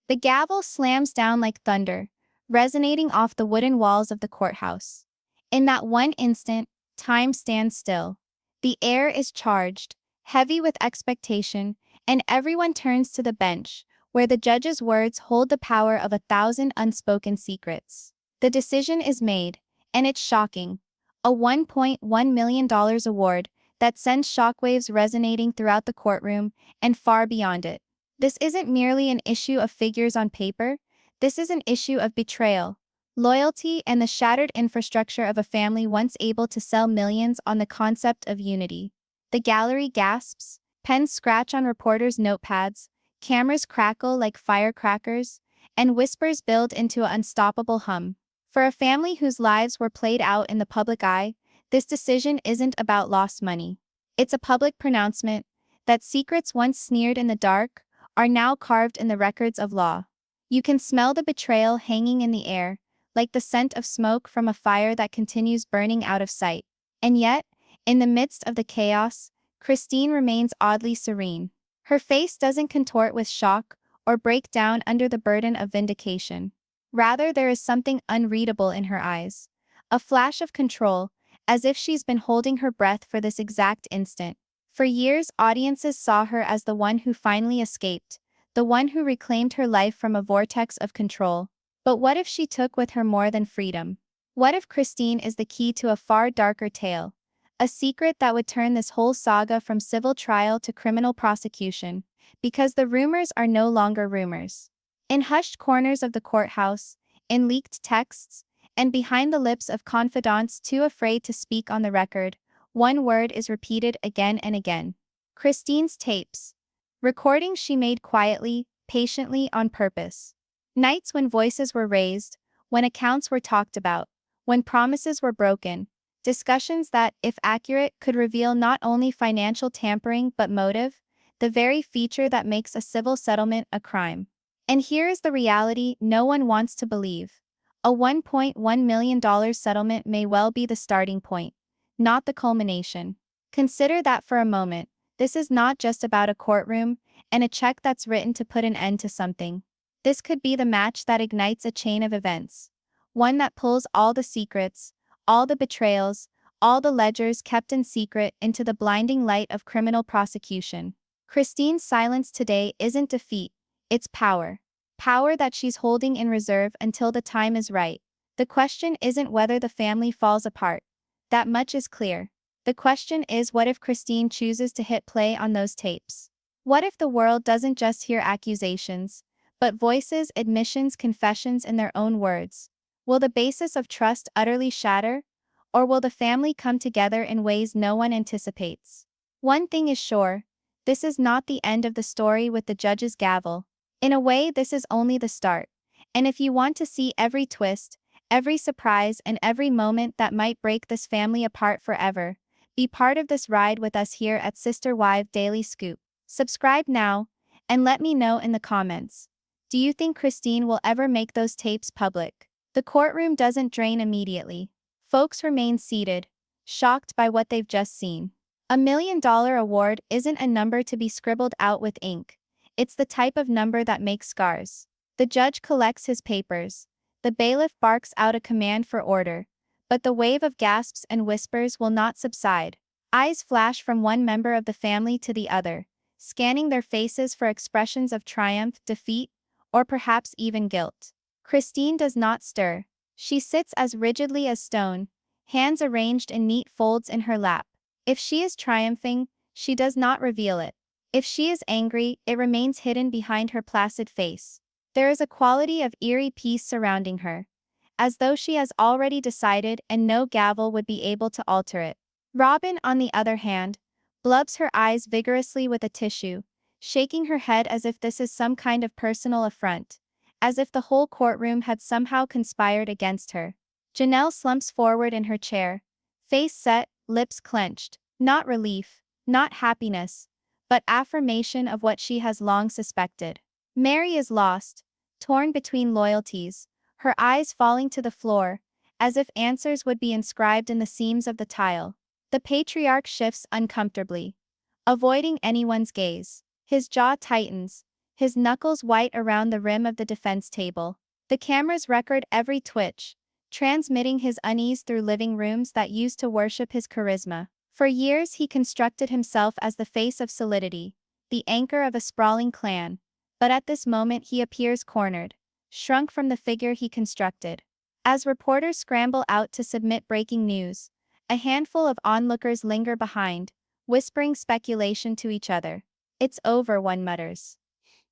The gavel slams down like thunder, resonating off the wooden walls of the courthouse. In that one instant, time stands still. The air is charged, heavy with expectation, and everyone turns to the bench, where the judge's words hold the power of 1,000 unspoken secrets. The decision is made, and it's shocking. A $1.1 million award that sends shockwaves resonating throughout the courtroom and far beyond it. This isn't merely an issue of figures on paper, this is an issue of betrayal, loyalty, and the shattered infrastructure of a family once able to sell millions on the concept of unity. The gallery gasps, pens scratch on reporters' notepads, cameras crackle like firecrackers, and whispers build into an unstoppable hum. For a family whose lives were played out in the public eye, this decision isn't about lost money. It's a public pronouncement that secrets once sneered in the dark are now carved in the records of law. You can smell the betrayal hanging in the air, like the scent of smoke from a fire that continues burning out of sight. And yet, in the midst of the chaos, Christine remains oddly serene. Her face doesn't contort with shock or break down under the burden of vindication. Rather, there is something unreadable in her eyes. A flash of control, as if she's been holding her breath for this exact instant. For years, audiences saw her as the one who finally escaped, the one who reclaimed her life from a vortex of control. But what if she took with her more than freedom? What if Christine is the key to a far darker tale? A secret that would turn this whole saga from civil trial to criminal prosecution, because the rumors are no longer rumors. In hushed corners of the courthouse, in leaked texts, and behind the lips of confidants too afraid to speak on the record, one word is repeated again and again. Christine's tapes. Recordings she made quietly, patiently, on purpose. Nights when voices were raised, when accounts were talked about, when promises were broken. Discussions that, if accurate, could reveal not only financial tampering but motive, the very feature that makes a civil settlement a crime. And here is the reality no one wants to believe. A $1.1 million settlement may well be the starting point, not the culmination. Consider that for a moment. This is not just about a courtroom and a check that's written to put an end to something. This could be the match that ignites a chain of events. One that pulls all the secrets, all the betrayals, all the ledgers kept in secret into the blinding light of criminal prosecution. Christine's silence today isn't defeat, it's power. Power that she's holding in reserve until the time is right. The question isn't whether the family falls apart. That much is clear. The question is, what if Christine chooses to hit play on those tapes? What if the world doesn't just hear accusations, but voices, admissions, confessions in their own words? Will the basis of trust utterly shatter? Or will the family come together in ways no one anticipates? One thing is sure, this is not the end of the story with the judge's gavel. In a way, this is only the start. And if you want to see every twist, every surprise, and every moment that might break this family apart forever, be part of this ride with us here at Sister Wife Daily Scoop. Subscribe now, and let me know in the comments. Do you think Christine will ever make those tapes public? The courtroom doesn't drain immediately. Folks remain seated, shocked by what they've just seen. $1 million award isn't a number to be scribbled out with ink. It's the type of number that makes scars. The judge collects his papers. The bailiff barks out a command for order. But the wave of gasps and whispers will not subside. Eyes flash from one member of the family to the other, scanning their faces for expressions of triumph, defeat, or perhaps even guilt. Christine does not stir. She sits as rigidly as stone, hands arranged in neat folds in her lap. If she is triumphing, she does not reveal it. If she is angry, it remains hidden behind her placid face. There is a quality of eerie peace surrounding her, as though she has already decided and no gavel would be able to alter it. Robyn, on the other hand, blubs her eyes vigorously with a tissue, shaking her head as if this is some kind of personal affront, as if the whole courtroom had somehow conspired against her. Janelle slumps forward in her chair, face set, lips clenched, not relief, not happiness, but affirmation of what she has long suspected. Mary is lost, torn between loyalties, her eyes falling to the floor, as if answers would be inscribed in the seams of the tile. The patriarch shifts uncomfortably, avoiding anyone's gaze. His jaw tightens, his knuckles white around the rim of the defense table. The cameras record every twitch, transmitting his unease through living rooms that used to worship his charisma. For years he constructed himself as the face of solidity, the anchor of a sprawling clan, but at this moment he appears cornered, shrunk from the figure he constructed. As reporters scramble out to submit breaking news, a handful of onlookers linger behind, whispering speculation to each other. "It's over," one mutters.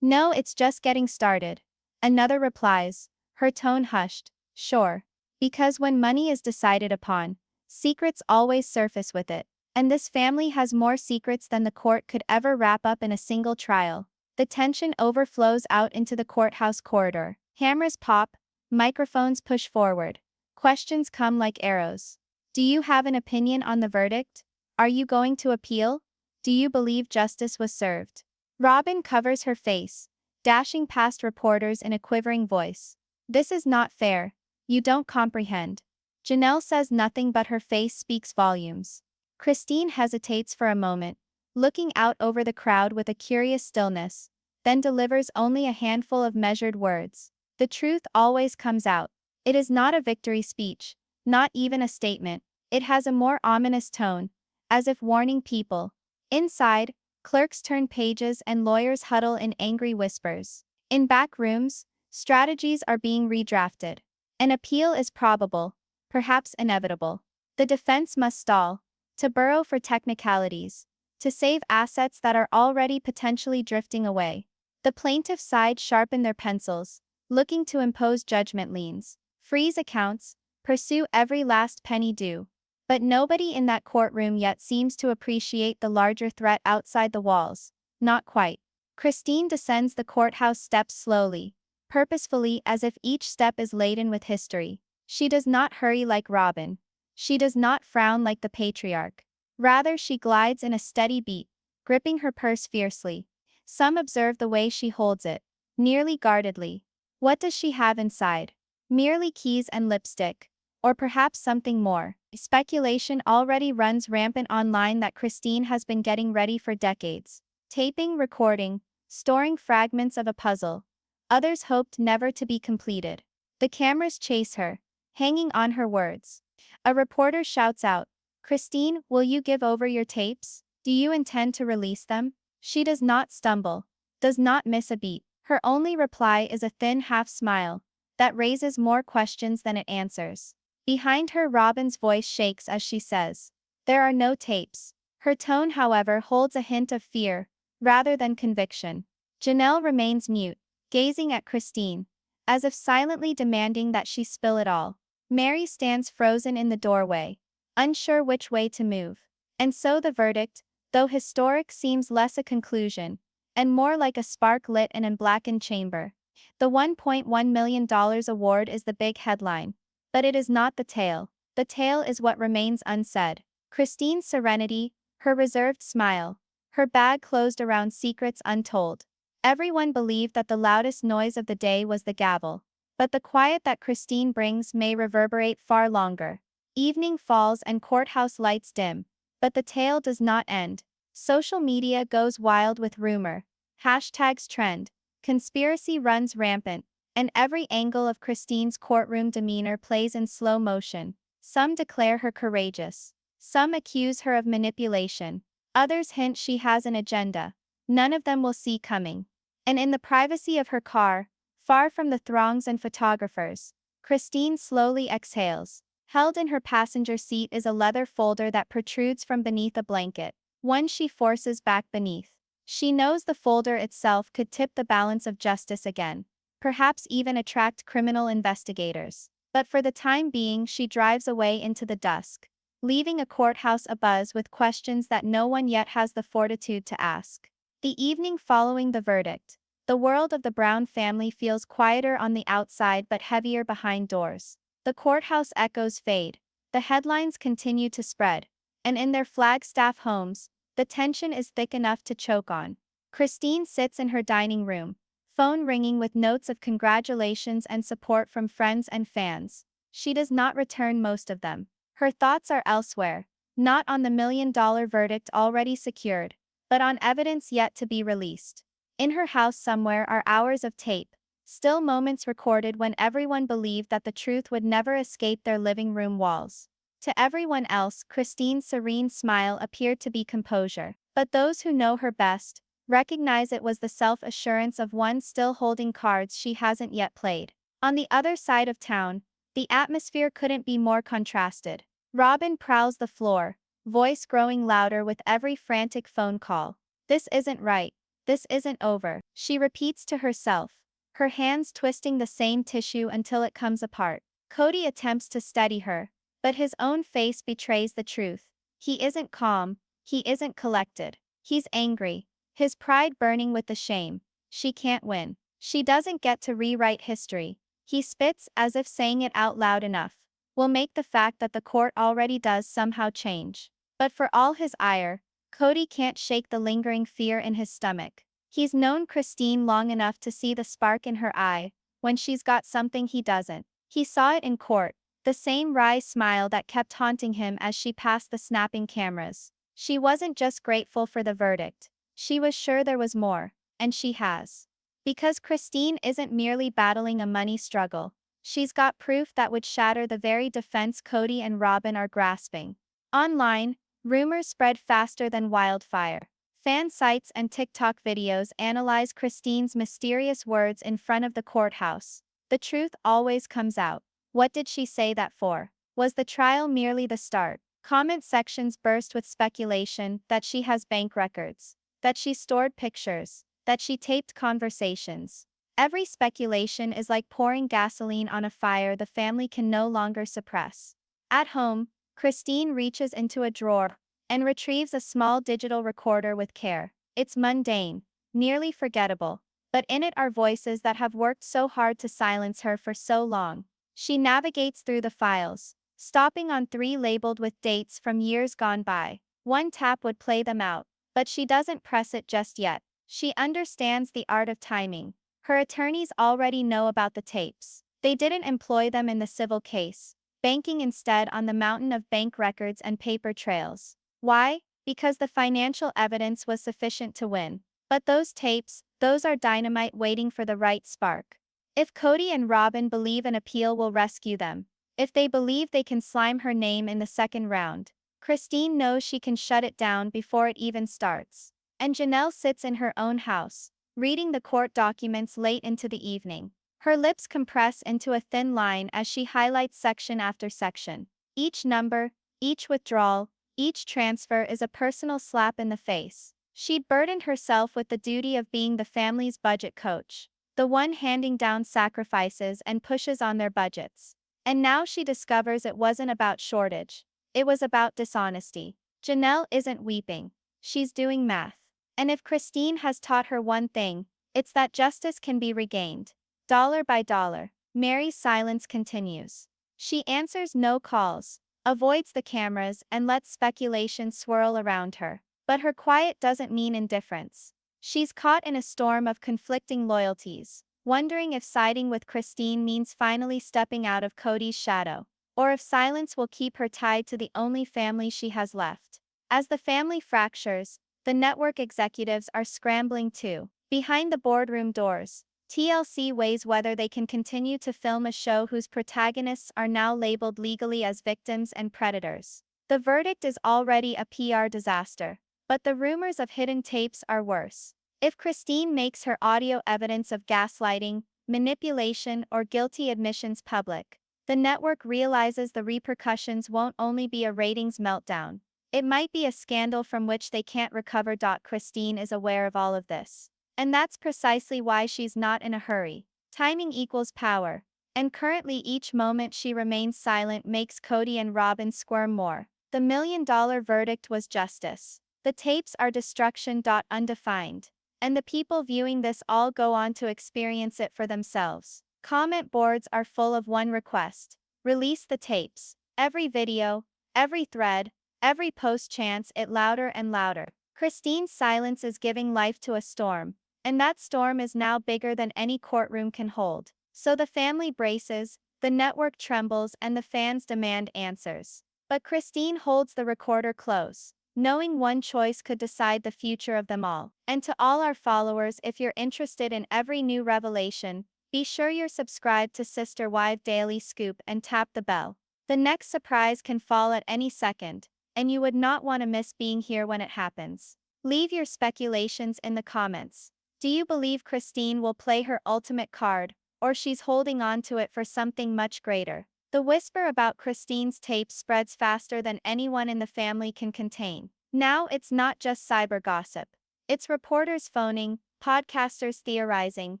"No, it's just getting started," another replies, her tone hushed. "Sure. Because when money is decided upon, secrets always surface with it. And this family has more secrets than the court could ever wrap up in a single trial." The tension overflows out into the courthouse corridor. Cameras pop, microphones push forward. Questions come like arrows. Do you have an opinion on the verdict? Are you going to appeal? Do you believe justice was served? Robyn covers her face, dashing past reporters in a quivering voice. "This is not fair. You don't comprehend." Janelle says nothing, but her face speaks volumes. Christine hesitates for a moment, looking out over the crowd with a curious stillness, then delivers only a handful of measured words. The truth always comes out. It is not a victory speech, not even a statement. It has a more ominous tone, as if warning people. Inside, clerks turn pages and lawyers huddle in angry whispers. In back rooms, strategies are being redrafted. An appeal is probable, perhaps inevitable. The defense must stall, to burrow for technicalities, to save assets that are already potentially drifting away. The plaintiff side sharpen their pencils, looking to impose judgment liens, freeze accounts, pursue every last penny due. But nobody in that courtroom yet seems to appreciate the larger threat outside the walls. Not quite. Christine descends the courthouse steps slowly, purposefully, as if each step is laden with history. She does not hurry like Robyn. She does not frown like the patriarch. Rather, she glides in a steady beat, gripping her purse fiercely. Some observe the way she holds it, nearly guardedly. What does she have inside? Merely keys and lipstick, or perhaps something more? Speculation already runs rampant online that Christine has been getting ready for decades. Taping, recording, storing fragments of a puzzle. Others hoped never to be completed. The cameras chase her, hanging on her words. A reporter shouts out, "Christine, will you give over your tapes? Do you intend to release them?" She does not stumble, does not miss a beat. Her only reply is a thin half-smile that raises more questions than it answers. Behind her, Robyn's voice shakes as she says, "There are no tapes." Her tone, however, holds a hint of fear, rather than conviction. Janelle remains mute, gazing at Christine, as if silently demanding that she spill it all. Mary stands frozen in the doorway, unsure which way to move. And so the verdict, though historic, seems less a conclusion, and more like a spark lit in a blackened chamber. The $1.1 million award is the big headline. But it is not the tale. The tale is what remains unsaid. Christine's serenity, her reserved smile, her bag closed around secrets untold. Everyone believed that the loudest noise of the day was the gavel. But the quiet that Christine brings may reverberate far longer. Evening falls and courthouse lights dim. But the tale does not end. Social media goes wild with rumor. Hashtags trend. Conspiracy runs rampant. And every angle of Christine's courtroom demeanor plays in slow motion. Some declare her courageous. Some accuse her of manipulation. Others hint she has an agenda. None of them will see coming. And in the privacy of her car, far from the throngs and photographers, Christine slowly exhales. Held in her passenger seat is a leather folder that protrudes from beneath a blanket, one she forces back beneath. She knows the folder itself could tip the balance of justice again. Perhaps even attract criminal investigators. But for the time being, she drives away into the dusk, leaving a courthouse abuzz with questions that no one yet has the fortitude to ask. The evening following the verdict, the world of the Brown family feels quieter on the outside but heavier behind doors. The courthouse echoes fade, the headlines continue to spread, and in their Flagstaff homes, the tension is thick enough to choke on. Christine sits in her dining room, phone ringing with notes of congratulations and support from friends and fans. She does not return most of them. Her thoughts are elsewhere, not on the $1 million verdict already secured, but on evidence yet to be released. In her house somewhere are hours of tape, still moments recorded when everyone believed that the truth would never escape their living room walls. To everyone else, Christine's serene smile appeared to be composure. But those who know her best recognize it was the self-assurance of one still holding cards she hasn't yet played. On the other side of town, the atmosphere couldn't be more contrasted. Robyn prowls the floor, voice growing louder with every frantic phone call. This isn't right. This isn't over, she repeats to herself, her hands twisting the same tissue until it comes apart. Kody attempts to steady her, but his own face betrays the truth. He isn't calm, he isn't collected. He's angry, his pride burning with the shame. She can't win. She doesn't get to rewrite history. He spits as if saying it out loud enough will make the fact that the court already does somehow change. But for all his ire, Kody can't shake the lingering fear in his stomach. He's known Christine long enough to see the spark in her eye when she's got something he doesn't. He saw it in court, the same wry smile that kept haunting him as she passed the snapping cameras. She wasn't just grateful for the verdict. She was sure there was more, and she has. Because Christine isn't merely battling a money struggle. She's got proof that would shatter the very defense Kody and Robyn are grasping. Online, rumors spread faster than wildfire. Fan sites and TikTok videos analyze Christine's mysterious words in front of the courthouse. The truth always comes out. What did she say that for? Was the trial merely the start? Comment sections burst with speculation that she has bank records, that she stored pictures, that she taped conversations. Every speculation is like pouring gasoline on a fire the family can no longer suppress. At home, Christine reaches into a drawer and retrieves a small digital recorder with care. It's mundane, nearly forgettable, but in it are voices that have worked so hard to silence her for so long. She navigates through the files, stopping on 3 labeled with dates from years gone by. One tap would play them out, but she doesn't press it just yet. She understands the art of timing. Her attorneys already know about the tapes. They didn't employ them in the civil case, banking instead on the mountain of bank records and paper trails. Why? Because the financial evidence was sufficient to win. But those tapes, those are dynamite waiting for the right spark. If Kody and Robyn believe an appeal will rescue them, if they believe they can slime her name in the second round, Christine knows she can shut it down before it even starts. And Janelle sits in her own house, reading the court documents late into the evening. Her lips compress into a thin line as she highlights section after section. Each number, each withdrawal, each transfer is a personal slap in the face. She'd burdened herself with the duty of being the family's budget coach, the one handing down sacrifices and pushes on their budgets. And now she discovers it wasn't about shortage. It was about dishonesty. Janelle isn't weeping. She's doing math. And if Christine has taught her one thing, it's that justice can be regained. Dollar by dollar. Mary's silence continues. She answers no calls, avoids the cameras and lets speculation swirl around her. But her quiet doesn't mean indifference. She's caught in a storm of conflicting loyalties, wondering if siding with Christine means finally stepping out of Kody's shadow, or if silence will keep her tied to the only family she has left. As the family fractures, the network executives are scrambling too. Behind the boardroom doors, TLC weighs whether they can continue to film a show whose protagonists are now labeled legally as victims and predators. The verdict is already a PR disaster, but the rumors of hidden tapes are worse. If Christine makes her audio evidence of gaslighting, manipulation, or guilty admissions public, the network realizes the repercussions won't only be a ratings meltdown. It might be a scandal from which they can't recover. Christine is aware of all of this. And that's precisely why she's not in a hurry. Timing equals power. And currently each moment she remains silent makes Kody and Robyn squirm more. The $1 million verdict was justice. The tapes are destruction. Undefined. And the people viewing this all go on to experience it for themselves. Comment boards are full of one request. Release the tapes. Every video, every thread, every post chants it louder and louder. Christine's silence is giving life to a storm, and that storm is now bigger than any courtroom can hold. So the family braces, the network trembles, and the fans demand answers. But Christine holds the recorder close. knowing one choice could decide the future of them all. And to all our followers, if you're interested in every new revelation, be sure you're subscribed to Sister Wife Daily Scoop and tap the bell. The next surprise can fall at any second, and you would not want to miss being here when it happens. Leave your speculations in the comments. Do you believe Christine will play her ultimate card, or she's holding on to it for something much greater? The whisper about Christine's tapes spreads faster than anyone in the family can contain. Now it's not just cyber gossip. It's reporters phoning, podcasters theorizing,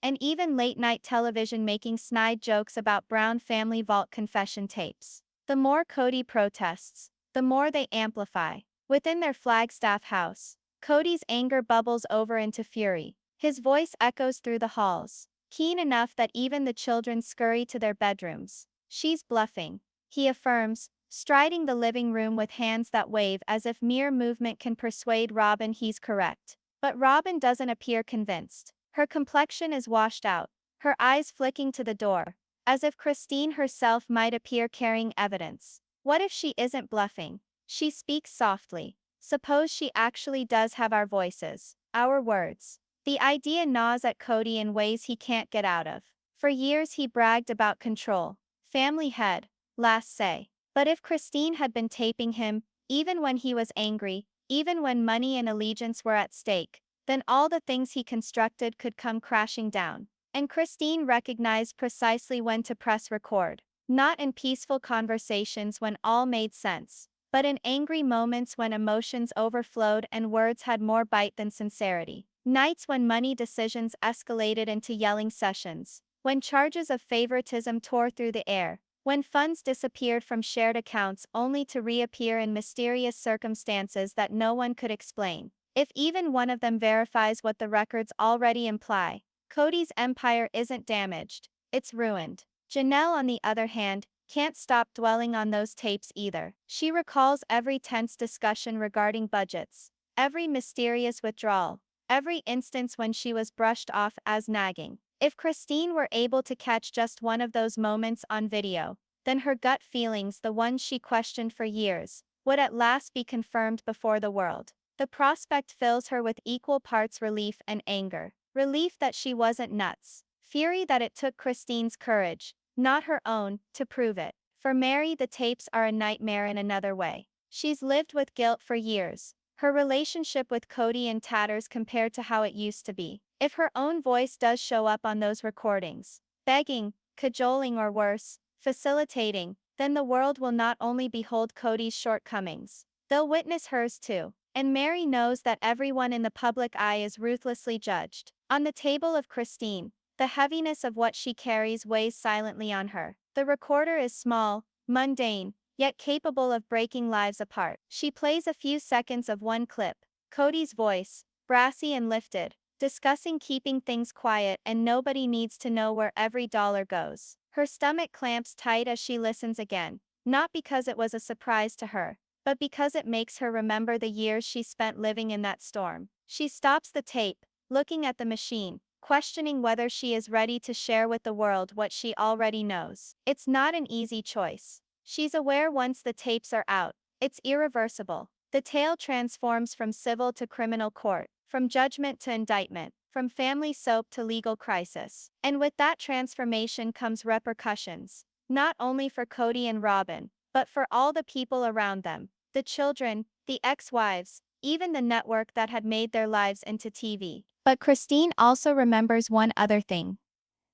and even late-night television making snide jokes about Brown family vault confession tapes. The more Kody protests, the more they amplify. Within their Flagstaff house, Kody's anger bubbles over into fury. His voice echoes through the halls, keen enough that even the children scurry to their bedrooms. She's bluffing, he affirms, striding the living room with hands that wave as if mere movement can persuade Robyn he's correct. But Robyn doesn't appear convinced. Her complexion is washed out, her eyes flicking to the door, as if Christine herself might appear carrying evidence. What if she isn't bluffing? She speaks softly. Suppose she actually does have our voices, our words. The idea gnaws at Kody in ways he can't get out of. For years he bragged about control. Family head, last say. But if Christine had been taping him, even when he was angry, even when money and allegiance were at stake, then all the things he constructed could come crashing down. And Christine recognized precisely when to press record. Not in peaceful conversations when all made sense, but in angry moments when emotions overflowed and words had more bite than sincerity. Nights when money decisions escalated into yelling sessions, when charges of favoritism tore through the air, when funds disappeared from shared accounts only to reappear in mysterious circumstances that no one could explain. If even one of them verifies what the records already imply, Kody's empire isn't damaged, it's ruined. Janelle, on the other hand, can't stop dwelling on those tapes either. She recalls every tense discussion regarding budgets, every mysterious withdrawal, every instance when she was brushed off as nagging. If Christine were able to catch just one of those moments on video, then her gut feelings, the ones she questioned for years, would at last be confirmed before the world. The prospect fills her with equal parts relief and anger. Relief that she wasn't nuts. Fury that it took Christine's courage, not her own, to prove it. For Mary, the tapes are a nightmare in another way. She's lived with guilt for years. Her relationship with Kody in tatters compared to how it used to be. If her own voice does show up on those recordings, begging, cajoling, or worse, facilitating, then the world will not only behold Kody's shortcomings, they'll witness hers too. And Mary knows that everyone in the public eye is ruthlessly judged. On the table of Christine, the heaviness of what she carries weighs silently on her. The recorder is small, mundane, yet capable of breaking lives apart. She plays a few seconds of one clip, Kody's voice, brassy and lifted, discussing keeping things quiet and nobody needs to know where every dollar goes. Her stomach clamps tight as she listens again, not because it was a surprise to her, but because it makes her remember the years she spent living in that storm. She stops the tape, looking at the machine, questioning whether she is ready to share with the world what she already knows. It's not an easy choice. She's aware once the tapes are out, it's irreversible. The tale transforms from civil to criminal court, from judgment to indictment, from family soap to legal crisis. And with that transformation comes repercussions, not only for Kody and Robyn, but for all the people around them. The children, the ex-wives, even the network that had made their lives into TV. But Christine also remembers one other thing.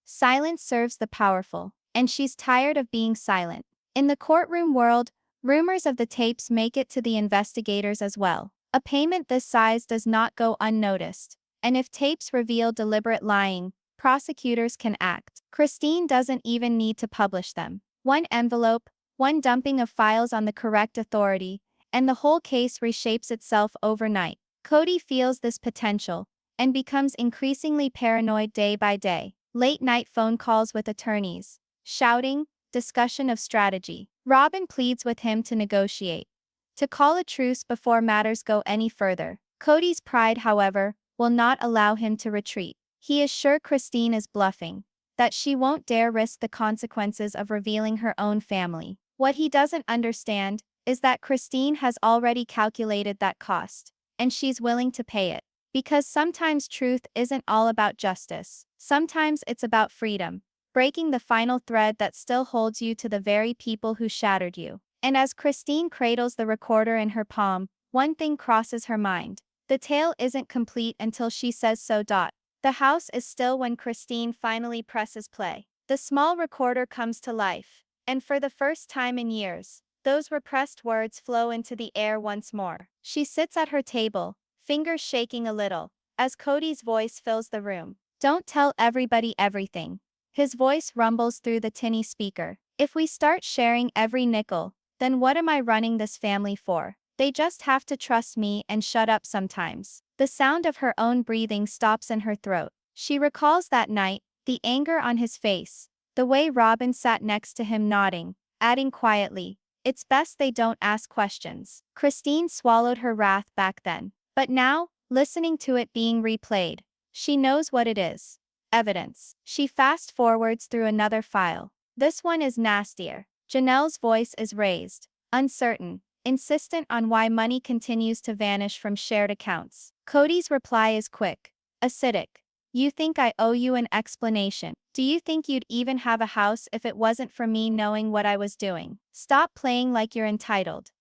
Silence serves the powerful, and she's tired of being silent. In the courtroom world, rumors of the tapes make it to the investigators as well. A payment this size does not go unnoticed, and if tapes reveal deliberate lying, prosecutors can act. Christine doesn't even need to publish them. One envelope, one dumping of files on the correct authority, and the whole case reshapes itself overnight. Kody feels this potential and becomes increasingly paranoid day by day. Late-night phone calls with attorneys, shouting, discussion of strategy. Robyn pleads with him to negotiate, to call a truce before matters go any further. Kody's pride, however, will not allow him to retreat. He is sure Christine is bluffing, that she won't dare risk the consequences of revealing her own family. What he doesn't understand is that Christine has already calculated that cost, and she's willing to pay it. Because sometimes truth isn't all about justice. Sometimes it's about freedom, breaking the final thread that still holds you to the very people who shattered you. And as Christine cradles the recorder in her palm, one thing crosses her mind. The tale isn't complete until she says so. The house is still when Christine finally presses play. The small recorder comes to life, and for the first time in years, those repressed words flow into the air once more. She sits at her table, fingers shaking a little, as Kody's voice fills the room. Don't tell everybody everything. His voice rumbles through the tinny speaker. If we start sharing every nickel, then what am I running this family for? They just have to trust me and shut up sometimes. The sound of her own breathing stops in her throat. She recalls that night, the anger on his face, the way Robyn sat next to him nodding, adding quietly, "It's best they don't ask questions." Christine swallowed her wrath back then. But now, listening to it being replayed, she knows what it is. Evidence. She fast forwards through another file. This one is nastier. Janelle's voice is raised, uncertain, insistent on why money continues to vanish from shared accounts. Kody's reply is quick, acidic. "You think I owe you an explanation? Do you think you'd even have a house if it wasn't for me knowing what I was doing? Stop playing like you're entitled."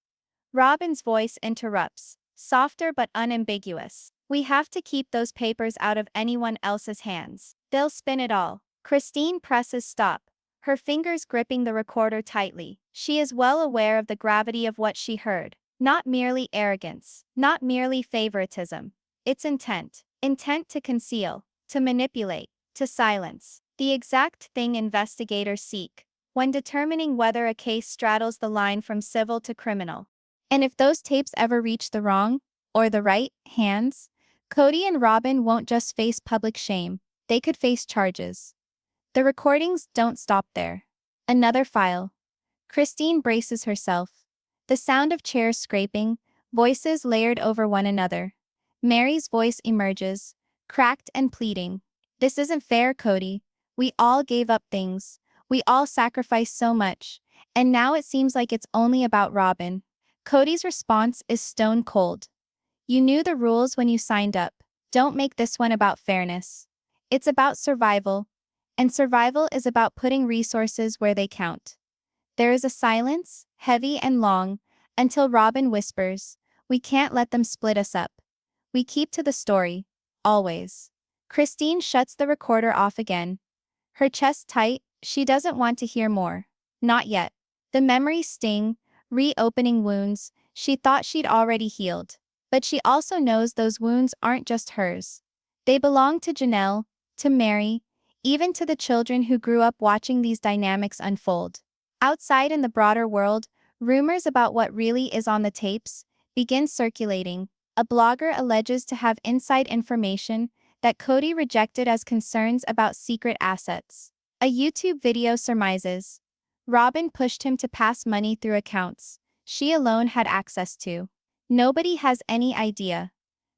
Robyn's voice interrupts, softer but unambiguous. "We have to keep those papers out of anyone else's hands. They'll spin it all." Christine presses stop, her fingers gripping the recorder tightly. She is well aware of the gravity of what she heard. Not merely arrogance, not merely favoritism. It's intent. Intent to conceal, to manipulate, to silence. The exact thing investigators seek when determining whether a case straddles the line from civil to criminal. And if those tapes ever reach the wrong, or the right, hands, Kody and Robyn won't just face public shame, they could face charges. The recordings don't stop there. Another file. Christine braces herself. The sound of chairs scraping, voices layered over one another. Mary's voice emerges, cracked and pleading. "This isn't fair, Kody. We all gave up things. We all sacrificed so much. And now it seems like it's only about Robyn." Kody's response is stone cold. "You knew the rules when you signed up. Don't make this one about fairness. It's about survival. And survival is about putting resources where they count." There is a silence, heavy and long, until Robyn whispers, "We can't let them split us up. We keep to the story. Always." Christine shuts the recorder off again. Her chest tight, she doesn't want to hear more. Not yet. The memories sting, reopening wounds she thought she'd already healed. But she also knows those wounds aren't just hers. They belong to Janelle, to Mary, even to the children who grew up watching these dynamics unfold. Outside in the broader world, rumors about what really is on the tapes begin circulating. A blogger alleges to have inside information that Kody rejected as concerns about secret assets. A YouTube video surmises Robyn pushed him to pass money through accounts she alone had access to. Nobody has any idea,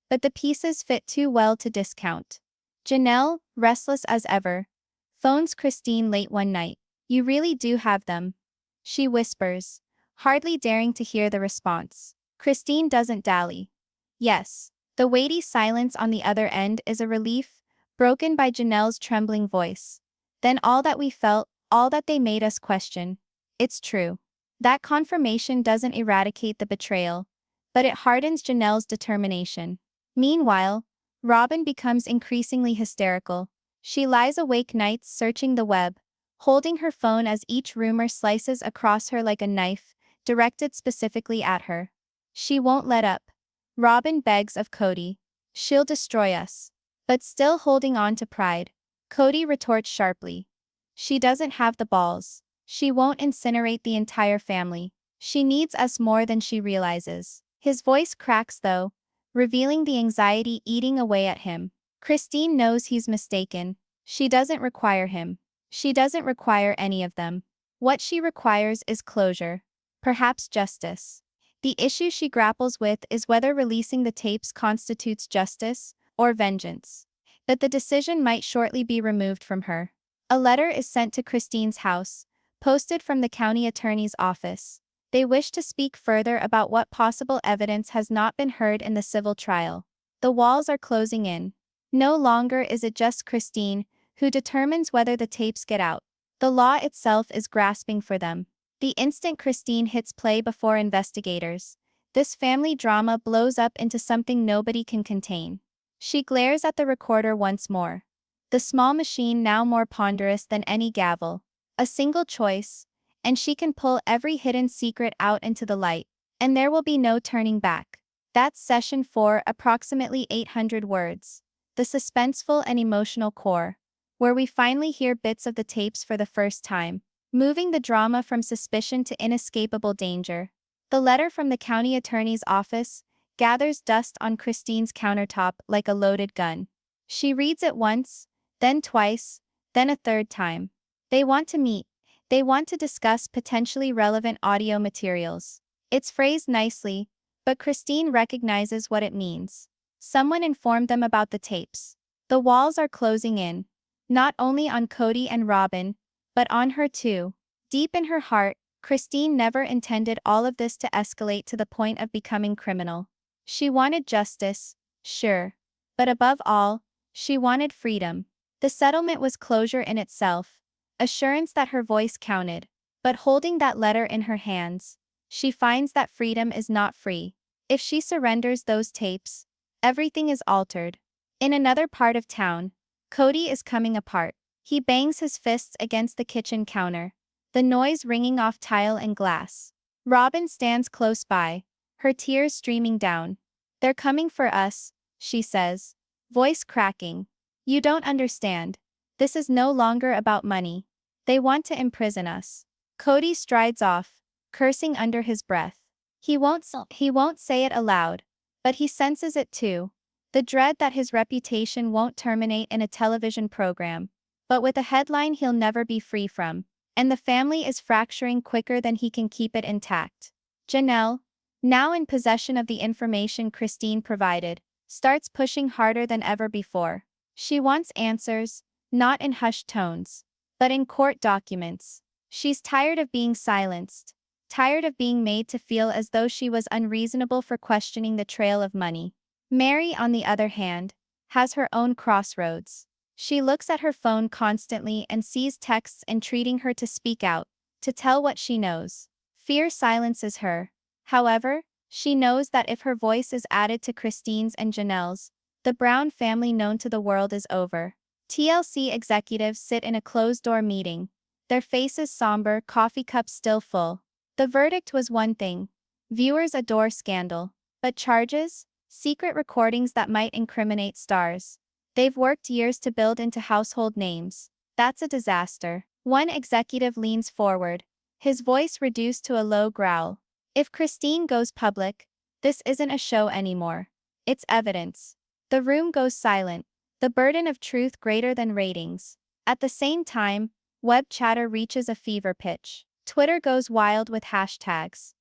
but the pieces fit too well to discount. Janelle, restless as ever, phones Christine late one night. "You really do have them," she whispers, hardly daring to hear the response. Christine doesn't dally. "Yes." The weighty silence on the other end is a relief, broken by Janelle's trembling voice. "Then all that we felt, all that they made us question. It's true." That confirmation doesn't eradicate the betrayal, but it hardens Janelle's determination. Meanwhile, Robyn becomes increasingly hysterical. She lies awake nights searching the web, holding her phone as each rumor slices across her like a knife, directed specifically at her. She won't let up. Robyn begs of Kody. "She'll destroy us." But still holding on to pride, Kody retorts sharply. "She doesn't have the balls. She won't incinerate the entire family. She needs us more than she realizes." His voice cracks though, revealing the anxiety eating away at him. Christine knows he's mistaken. She doesn't require him. She doesn't require any of them. What she requires is closure. Perhaps justice. The issue she grapples with is whether releasing the tapes constitutes justice or vengeance. But the decision might shortly be removed from her. A letter is sent to Christine's house, posted from the county attorney's office. They wish to speak further about what possible evidence has not been heard in the civil trial. The walls are closing in. No longer is it just Christine who determines whether the tapes get out. The law itself is grasping for them. The instant Christine hits play before investigators, this family drama blows up into something nobody can contain. She glares at the recorder once more. The small machine now more ponderous than any gavel. A single choice, and she can pull every hidden secret out into the light, and there will be no turning back. That's session 4, approximately 800 words. The suspenseful and emotional core, where we finally hear bits of the tapes for the first time, moving the drama from suspicion to inescapable danger. The letter from the county attorney's office gathers dust on Christine's countertop like a loaded gun. She reads it once, then twice, then a third time. They want to meet. They want to discuss potentially relevant audio materials. It's phrased nicely, but Christine recognizes what it means. Someone informed them about the tapes. The walls are closing in, not only on Kody and Robyn, but on her too. Deep in her heart, Christine never intended all of this to escalate to the point of becoming criminal. She wanted justice, sure, but above all, she wanted freedom. The settlement was closure in itself, assurance that her voice counted. But holding that letter in her hands, she finds that freedom is not free. If she surrenders those tapes, everything is altered. In another part of town, Kody is coming apart. He bangs his fists against the kitchen counter, the noise ringing off tile and glass. Robyn stands close by, her tears streaming down. "They're coming for us," she says, voice cracking. "You don't understand. This is no longer about money. They want to imprison us." Kody strides off, cursing under his breath. He won't say it aloud, but he senses it too. The dread that his reputation won't terminate in a television program, but with a headline he'll never be free from. And the family is fracturing quicker than he can keep it intact. Janelle, now in possession of the information Christine provided, starts pushing harder than ever before. She wants answers, not in hushed tones, but in court documents. She's tired of being silenced, tired of being made to feel as though she was unreasonable for questioning the trail of money. Mary, on the other hand, has her own crossroads. She looks at her phone constantly and sees texts entreating her to speak out, to tell what she knows. Fear silences her. However, she knows that if her voice is added to Christine's and Janelle's, the Brown family known to the world is over. TLC executives sit in a closed-door meeting, their faces somber, coffee cups still full. The verdict was one thing. Viewers adore scandal. But charges? Secret recordings that might incriminate stars. They've worked years to build into household names. That's a disaster. One executive leans forward, his voice reduced to a low growl. If Christine goes public, this isn't a show anymore. It's evidence. The room goes silent, the burden of truth greater than ratings. At the same time, web chatter reaches a fever pitch. Twitter goes wild with hashtags.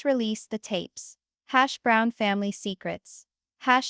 #release the tapes. #Brown family secrets.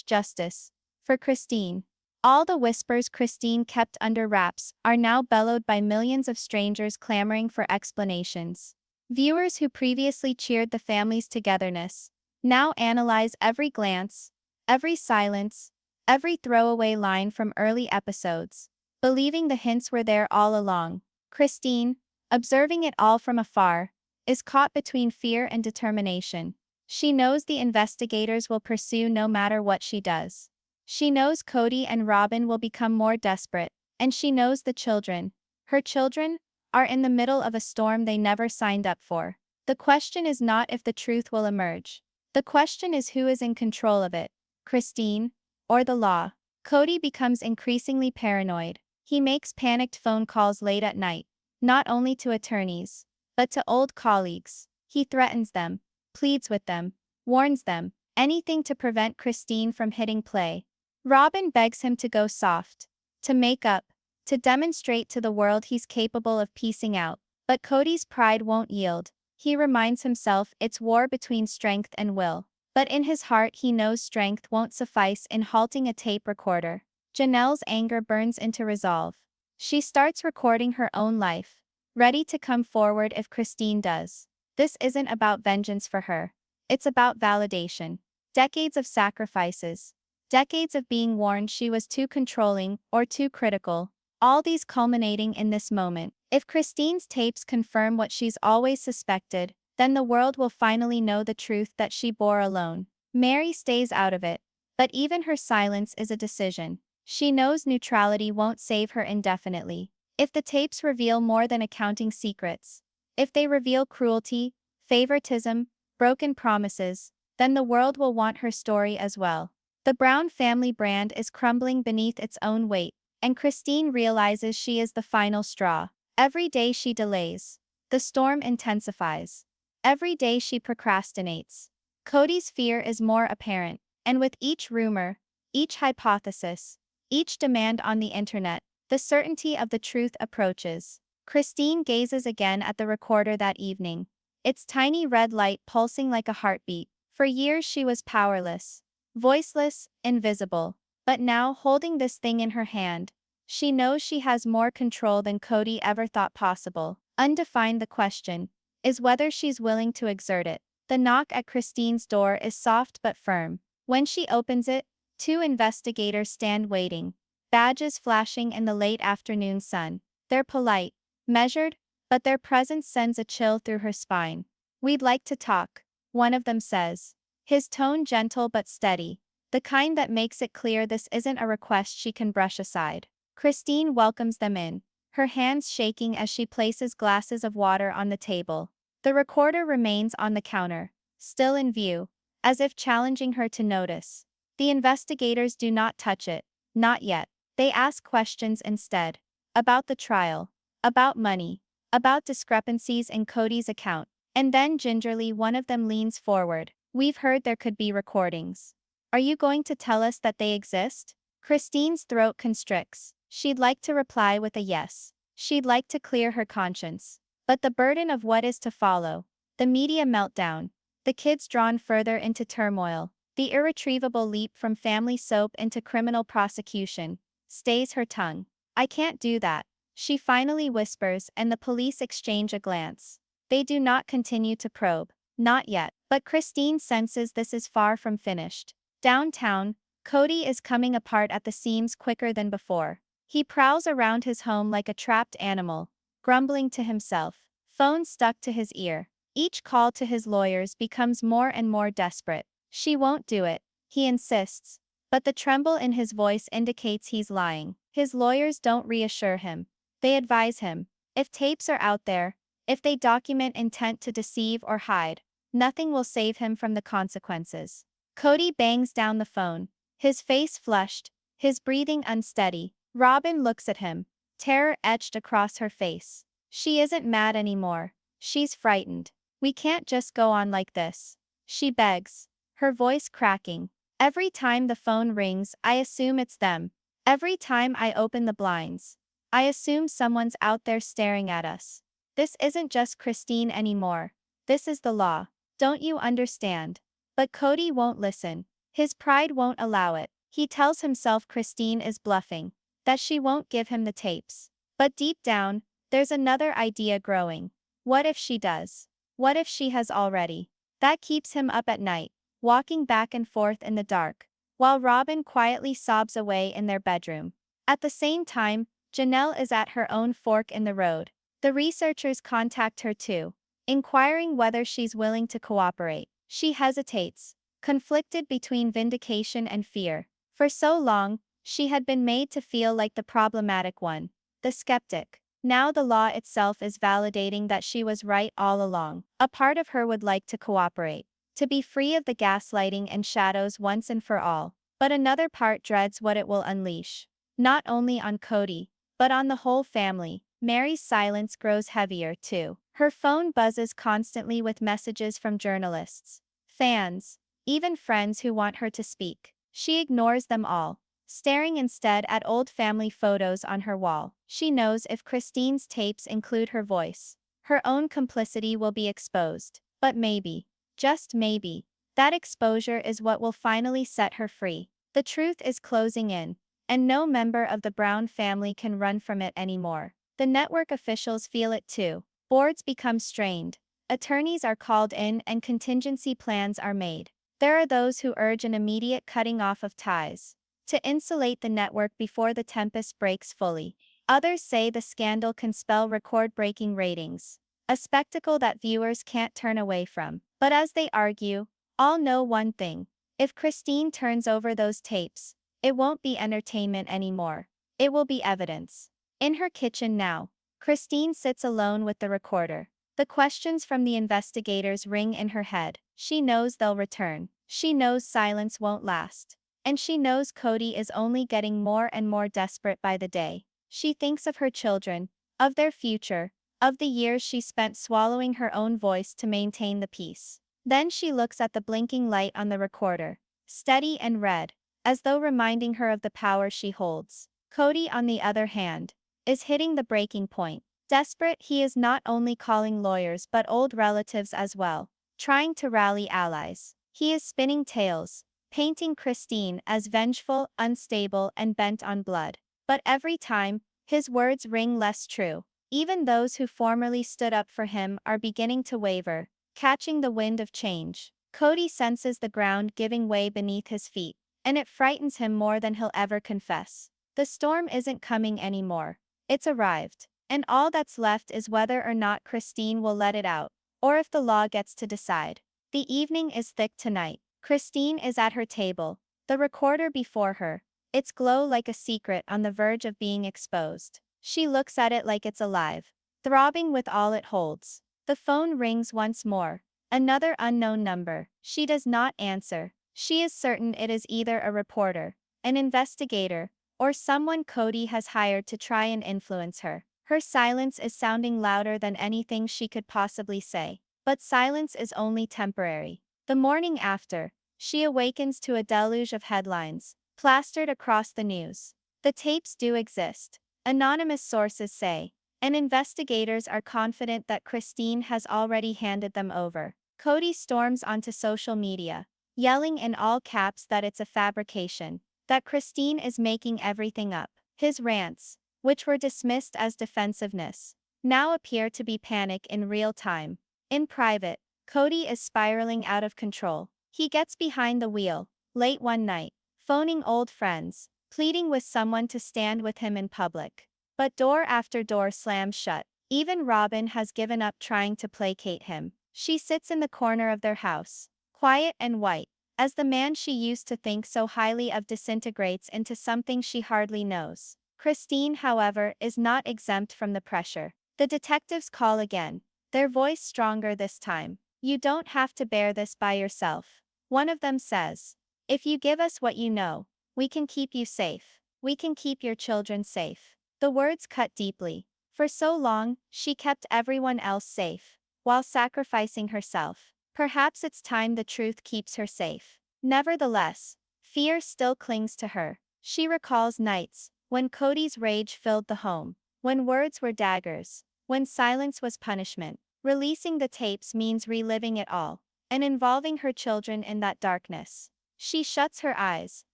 #justice. For Christine. All the whispers Christine kept under wraps are now bellowed by millions of strangers clamoring for explanations. Viewers who previously cheered the family's togetherness now analyze every glance, every silence, every throwaway line from early episodes, believing the hints were there all along. Christine, observing it all from afar, is caught between fear and determination. She knows the investigators will pursue no matter what she does. She knows Kody and Robyn will become more desperate, and she knows the children, her children, are in the middle of a storm they never signed up for. The question is not if the truth will emerge. The question is who is in control of it, Christine, or the law. Kody becomes increasingly paranoid. He makes panicked phone calls late at night, not only to attorneys, but to old colleagues. He threatens them, pleads with them, warns them, anything to prevent Christine from hitting play. Robyn begs him to go soft, to make up, to demonstrate to the world he's capable of piecing out. But Kody's pride won't yield. He reminds himself it's war between strength and will. But in his heart he knows strength won't suffice in halting a tape recorder. Janelle's anger burns into resolve. She starts recording her own life, ready to come forward if Christine does. This isn't about vengeance for her. It's about validation. Decades of sacrifices. Decades of being warned she was too controlling or too critical. All these culminating in this moment. If Christine's tapes confirm what she's always suspected, then the world will finally know the truth that she bore alone. Mary stays out of it. But even her silence is a decision. She knows neutrality won't save her indefinitely. If the tapes reveal more than accounting secrets, if they reveal cruelty, favoritism, broken promises, then the world will want her story as well. The Brown family brand is crumbling beneath its own weight, and Christine realizes she is the final straw. Every day she delays, the storm intensifies. Every day she procrastinates, Kody's fear is more apparent, and with each rumor, each hypothesis, each demand on the internet, the certainty of the truth approaches. Christine gazes again at the recorder that evening, its tiny red light pulsing like a heartbeat. For years she was powerless, voiceless, invisible. But now, holding this thing in her hand, she knows she has more control than Kody ever thought possible. Undefined, the question is whether she's willing to exert it. The knock at Christine's door is soft but firm. When she opens it, two investigators stand waiting, badges flashing in the late afternoon sun. They're polite, measured, but their presence sends a chill through her spine. "We'd like to talk," one of them says, his tone gentle but steady, the kind that makes it clear this isn't a request she can brush aside. Christine welcomes them in, her hands shaking as she places glasses of water on the table. The recorder remains on the counter, still in view, as if challenging her to notice. The investigators do not touch it, not yet. They ask questions instead. About the trial, about money, about discrepancies in Kody's account. And then gingerly one of them leans forward. "We've heard there could be recordings. Are you going to tell us that they exist?" Christine's throat constricts. She'd like to reply with a yes. She'd like to clear her conscience. But the burden of what is to follow, the media meltdown, the kids drawn further into turmoil, the irretrievable leap from family soap into criminal prosecution, stays her tongue. "I can't do that," she finally whispers, and the police exchange a glance. They do not continue to probe. Not yet. But Christine senses this is far from finished. Downtown, Kody is coming apart at the seams quicker than before. He prowls around his home like a trapped animal, grumbling to himself, phone stuck to his ear. Each call to his lawyers becomes more and more desperate. "She won't do it," he insists. But the tremble in his voice indicates he's lying. His lawyers don't reassure him. They advise him. If tapes are out there, if they document intent to deceive or hide, nothing will save him from the consequences. Kody bangs down the phone, his face flushed, his breathing unsteady. Robyn looks at him, terror etched across her face. She isn't mad anymore. She's frightened. "We can't just go on like this," she begs, her voice cracking. "Every time the phone rings, I assume it's them. Every time I open the blinds, I assume someone's out there staring at us. This isn't just Christine anymore. This is the law. Don't you understand?" But Kody won't listen. His pride won't allow it. He tells himself Christine is bluffing, that she won't give him the tapes. But deep down, there's another idea growing. What if she does? What if she has already? That keeps him up at night, walking back and forth in the dark, while Robyn quietly sobs away in their bedroom. At the same time, Janelle is at her own fork in the road. The researchers contact her too, inquiring whether she's willing to cooperate. She hesitates, conflicted between vindication and fear. For so long, she had been made to feel like the problematic one, the skeptic. Now the law itself is validating that she was right all along. A part of her would like to cooperate, to be free of the gaslighting and shadows once and for all. But another part dreads what it will unleash. Not only on Kody, but on the whole family. Mary's silence grows heavier too. Her phone buzzes constantly with messages from journalists, fans, even friends who want her to speak. She ignores them all, staring instead at old family photos on her wall. She knows if Christine's tapes include her voice, her own complicity will be exposed. But maybe, just maybe, that exposure is what will finally set her free. The truth is closing in, and no member of the Brown family can run from it anymore. The network officials feel it too. Boards become strained, Attorneys are called in and contingency plans are made. There are those who urge an immediate cutting off of ties to insulate the network before the tempest breaks fully. Others say the scandal can spell record-breaking ratings, a spectacle that viewers can't turn away from. But as they argue, all know one thing: if Christine turns over those tapes, it won't be entertainment anymore. It will be evidence. In her kitchen now, Christine sits alone with the recorder. The questions from the investigators ring in her head. She knows they'll return. She knows silence won't last. And she knows Kody is only getting more and more desperate by the day. She thinks of her children, of their future, of the years she spent swallowing her own voice to maintain the peace. Then she looks at the blinking light on the recorder, steady and red, as though reminding her of the power she holds. Kody, on the other hand, is hitting the breaking point. Desperate, he is not only calling lawyers but old relatives as well, trying to rally allies. He is spinning tales, painting Christine as vengeful, unstable, and bent on blood. But every time, his words ring less true. Even those who formerly stood up for him are beginning to waver, catching the wind of change. Kody senses the ground giving way beneath his feet, and it frightens him more than he'll ever confess. The storm isn't coming anymore. It's arrived. And all that's left is whether or not Christine will let it out, or if the law gets to decide. The evening is thick tonight. Christine is at her table, the recorder before her, its glow like a secret on the verge of being exposed. She looks at it like it's alive, throbbing with all it holds. The phone rings once more. Another unknown number. She does not answer. She is certain it is either a reporter, an investigator, or someone Kody has hired to try and influence her. Her silence is sounding louder than anything she could possibly say. But silence is only temporary. The morning after, she awakens to a deluge of headlines, plastered across the news. The tapes do exist, anonymous sources say, and investigators are confident that Christine has already handed them over. Kody storms onto social media, yelling in all caps that it's a fabrication, that Christine is making everything up. His rants, which were dismissed as defensiveness, now appear to be panic in real time. In private, Kody is spiraling out of control. He gets behind the wheel, late one night, phoning old friends, pleading with someone to stand with him in public. But door after door slams shut. Even Robyn has given up trying to placate him. She sits in the corner of their house, quiet and white, as the man she used to think so highly of disintegrates into something she hardly knows. Christine, however, is not exempt from the pressure. The detectives call again, their voice stronger this time. You don't have to bear this by yourself. One of them says, if you give us what you know, we can keep you safe. We can keep your children safe. The words cut deeply. For so long, she kept everyone else safe, while sacrificing herself. Perhaps it's time the truth keeps her safe. Nevertheless, fear still clings to her. She recalls nights when Kody's rage filled the home, when words were daggers, when silence was punishment. Releasing the tapes means reliving it all, and involving her children in that darkness. She shuts her eyes,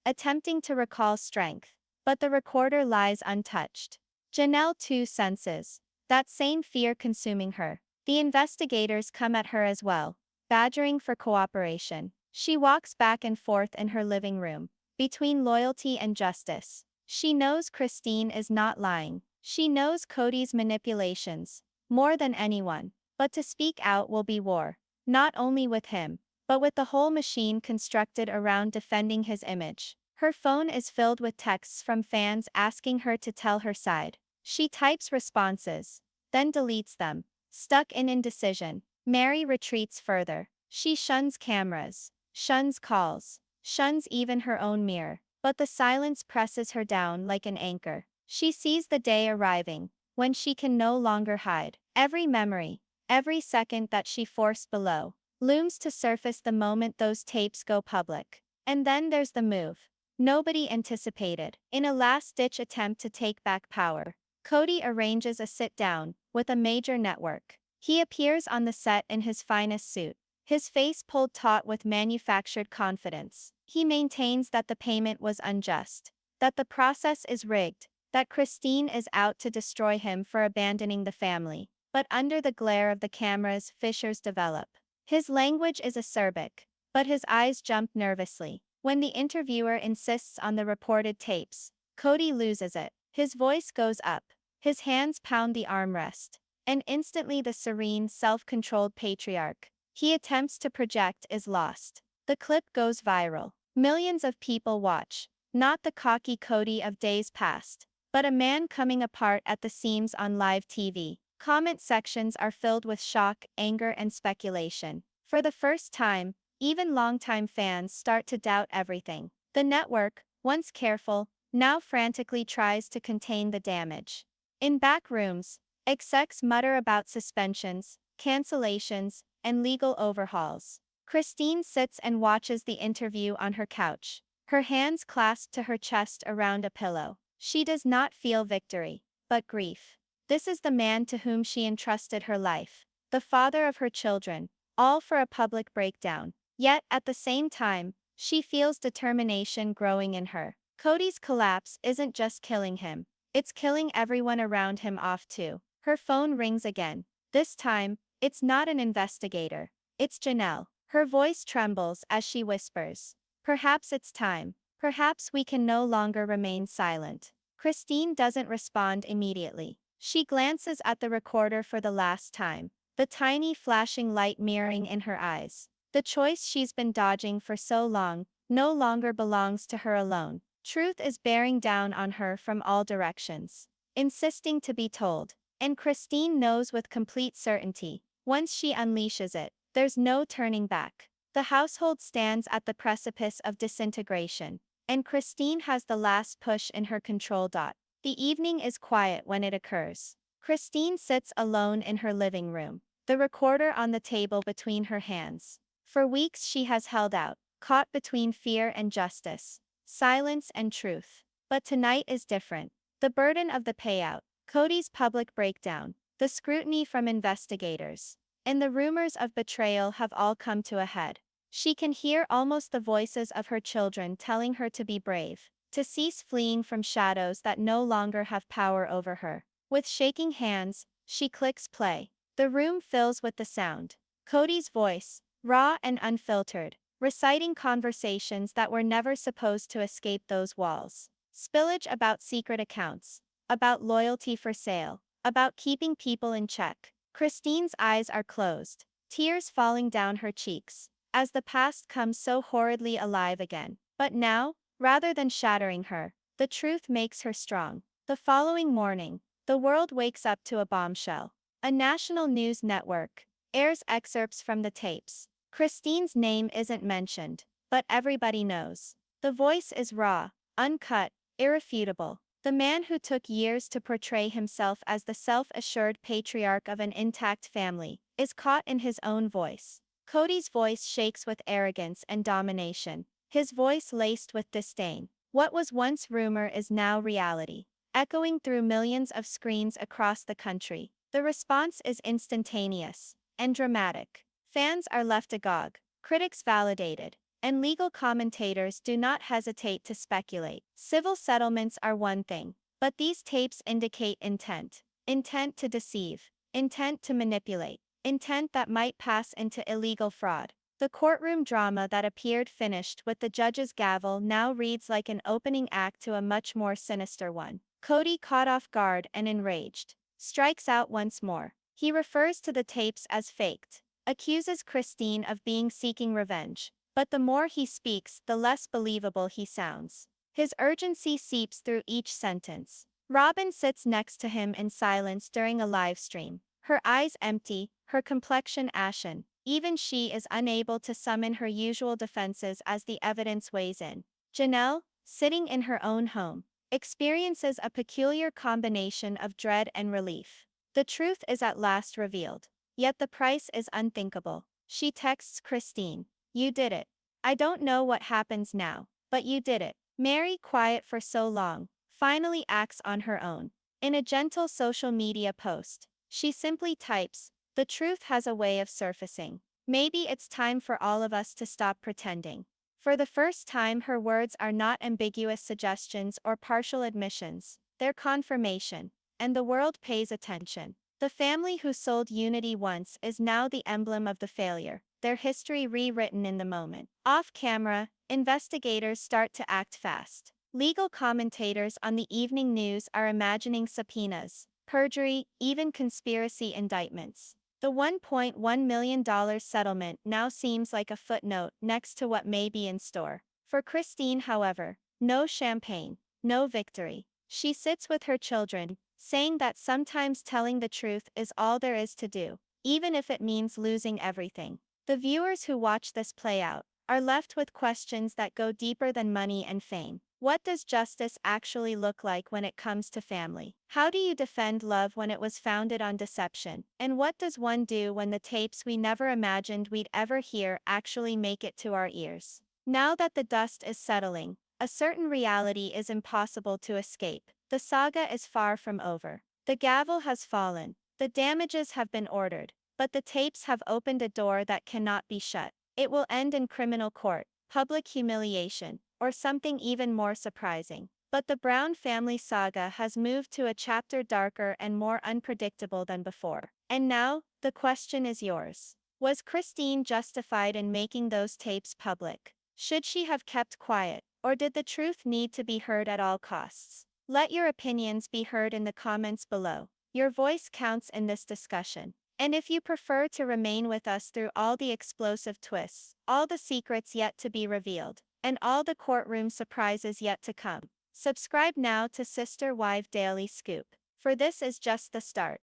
attempting to recall strength, but the recorder lies untouched. Janelle too senses that same fear consuming her. The investigators come at her as well, badgering for cooperation. She walks back and forth in her living room, between loyalty and justice. She knows Christine is not lying. She knows Kody's manipulations, more than anyone. But to speak out will be war, not only with him, but with the whole machine constructed around defending his image. Her phone is filled with texts from fans asking her to tell her side. She types responses, then deletes them, stuck in indecision. Mary retreats further. She shuns cameras, shuns calls, shuns even her own mirror. But the silence presses her down like an anchor. She sees the day arriving, when she can no longer hide. Every memory, every second that she forced below, looms to surface the moment those tapes go public. And then there's the move nobody anticipated. In a last-ditch attempt to take back power, Kody arranges a sit-down with a major network. He appears on the set in his finest suit, his face pulled taut with manufactured confidence. He maintains that the payment was unjust, that the process is rigged, that Christine is out to destroy him for abandoning the family. but under the glare of the cameras, fissures develop. His language is acerbic, but his eyes jump nervously. When the interviewer insists on the reported tapes, Kody loses it. His voice goes up. His hands pound the armrest. And instantly the serene, self-controlled patriarch he attempts to project is lost. The clip goes viral. Millions of people watch. Not the cocky Kody of days past, but a man coming apart at the seams on live TV. Comment sections are filled with shock, anger, and speculation. For the first time, even longtime fans start to doubt everything. The network, once careful, now frantically tries to contain the damage. In back rooms, execs mutter about suspensions, cancellations, and legal overhauls. Christine sits and watches the interview on her couch, her hands clasped to her chest around a pillow. She does not feel victory, but grief. This is the man to whom she entrusted her life, the father of her children, all for a public breakdown. Yet, at the same time, she feels determination growing in her. Kody's collapse isn't just killing him, it's killing everyone around him off too. Her phone rings again. This time, it's not an investigator. It's Janelle. Her voice trembles as she whispers, "Perhaps it's time. Perhaps we can no longer remain silent." Christine doesn't respond immediately. She glances at the recorder for the last time, the tiny flashing light mirroring in her eyes. The choice she's been dodging for so long no longer belongs to her alone. Truth is bearing down on her from all directions, insisting to be told. And Christine knows with complete certainty, once she unleashes it, there's no turning back. The household stands at the precipice of disintegration, and Christine has the last push in her control. The evening is quiet when it occurs. Christine sits alone in her living room, the recorder on the table between her hands. For weeks she has held out, caught between fear and justice, silence and truth. But tonight is different. The burden of the payout, Kody's public breakdown, the scrutiny from investigators, and the rumors of betrayal have all come to a head. She can hear almost the voices of her children telling her to be brave, to cease fleeing from shadows that no longer have power over her. With shaking hands, she clicks play. The room fills with the sound. Kody's voice, raw and unfiltered, reciting conversations that were never supposed to escape those walls. Spillage about secret accounts, about loyalty for sale, about keeping people in check. Christine's eyes are closed, tears falling down her cheeks, as the past comes so horridly alive again. But now, rather than shattering her, the truth makes her strong. The following morning, the world wakes up to a bombshell. A national news network airs excerpts from the tapes. Christine's name isn't mentioned, but everybody knows. The voice is raw, uncut, irrefutable. The man who took years to portray himself as the self-assured patriarch of an intact family is caught in his own voice. Kody's voice shakes with arrogance and domination, his voice laced with disdain. What was once rumor is now reality, echoing through millions of screens across the country. The response is instantaneous and dramatic. Fans are left agog, critics validated, and legal commentators do not hesitate to speculate. Civil settlements are one thing, but these tapes indicate intent. Intent to deceive, intent to manipulate, intent that might pass into illegal fraud. The courtroom drama that appeared finished with the judge's gavel now reads like an opening act to a much more sinister one. Kody, caught off guard and enraged, strikes out once more. He refers to the tapes as faked, accuses Christine of being seeking revenge. But the more he speaks, the less believable he sounds. His urgency seeps through each sentence. Robyn sits next to him in silence during a live stream, her eyes empty, her complexion ashen. Even she is unable to summon her usual defenses as the evidence weighs in. Janelle, sitting in her own home, experiences a peculiar combination of dread and relief. The truth is at last revealed. Yet the price is unthinkable. She texts Christine, "You did it. I don't know what happens now, but you did it." Mary, quiet for so long, finally acts on her own. In a gentle social media post, she simply types, "The truth has a way of surfacing. Maybe it's time for all of us to stop pretending." For the first time, her words are not ambiguous suggestions or partial admissions, they're confirmation, and the world pays attention. The family who sold Unity once is now the emblem of the failure, their history rewritten in the moment. Off camera, investigators start to act fast. Legal commentators on the evening news are imagining subpoenas, perjury, even conspiracy indictments. The $1.1 million settlement now seems like a footnote next to what may be in store. For Christine, however, no champagne, no victory. She sits with her children, saying that sometimes telling the truth is all there is to do, even if it means losing everything. The viewers who watch this play out are left with questions that go deeper than money and fame. What does justice actually look like when it comes to family? How do you defend love when it was founded on deception? And what does one do when the tapes we never imagined we'd ever hear actually make it to our ears? Now that the dust is settling, a certain reality is impossible to escape. The saga is far from over. The gavel has fallen, the damages have been ordered, but the tapes have opened a door that cannot be shut. It will end in criminal court, public humiliation, or something even more surprising. But the Brown family saga has moved to a chapter darker and more unpredictable than before. And now, the question is yours. Was Christine justified in making those tapes public? Should she have kept quiet, or did the truth need to be heard at all costs? Let your opinions be heard in the comments below. Your voice counts in this discussion. And if you prefer to remain with us through all the explosive twists, all the secrets yet to be revealed, and all the courtroom surprises yet to come, subscribe now to Sister Wife Daily Scoop, for this is just the start.